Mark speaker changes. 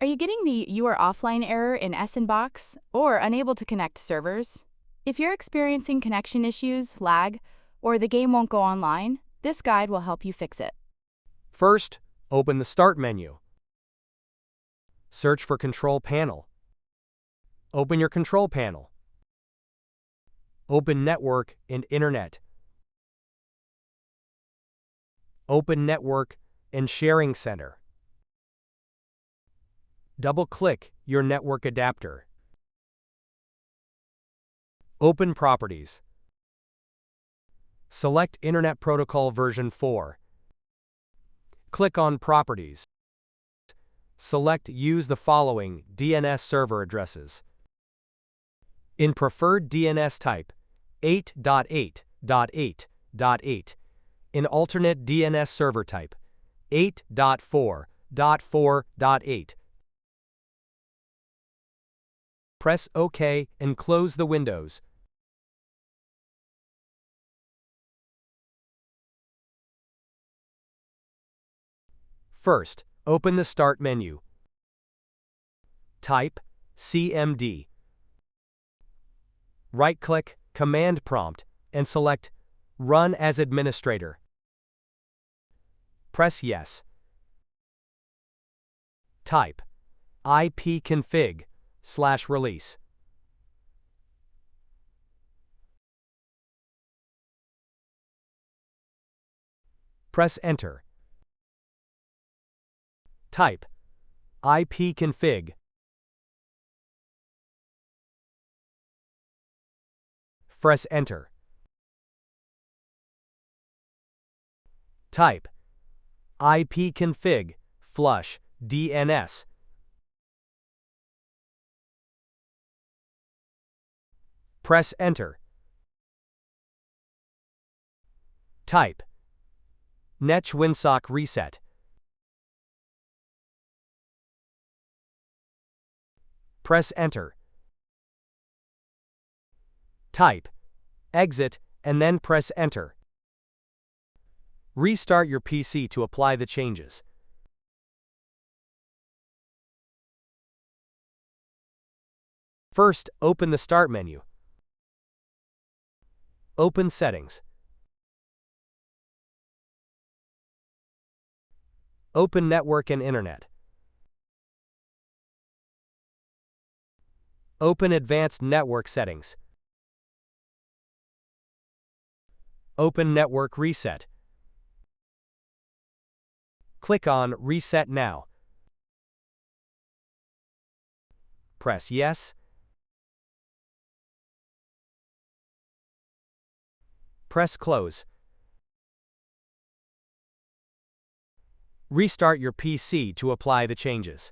Speaker 1: Are you getting the "You are offline" error in s&box or unable to connect to servers? If you're experiencing connection issues, lag, or the game won't go online, this guide will help you fix it.
Speaker 2: First, open the Start menu. Search for Control Panel. Open your Control Panel. Open Network and Internet. Open Network and Sharing Center. Double-click your network adapter. Open Properties. Select Internet Protocol version 4. Click on Properties. Select Use the following DNS server addresses. In preferred DNS type, 8.8.8.8. In alternate DNS server type, 8.4.4.8. Press OK and close the windows. First, open the Start menu. Type CMD. Right-click Command Prompt and select Run as Administrator. Press Yes. Type ipconfig/release. Press Enter. Type ipconfig. Press Enter. Type ipconfig flush DNS. Press Enter. Type netwinsock reset. Press Enter. Type exit and then press Enter. Restart your PC to apply the changes. First, open the Start menu. Open Settings. Open Network and Internet. Open Advanced Network Settings. Open Network Reset. Click on Reset Now. Press Yes. Press Close. Restart your PC to apply the changes.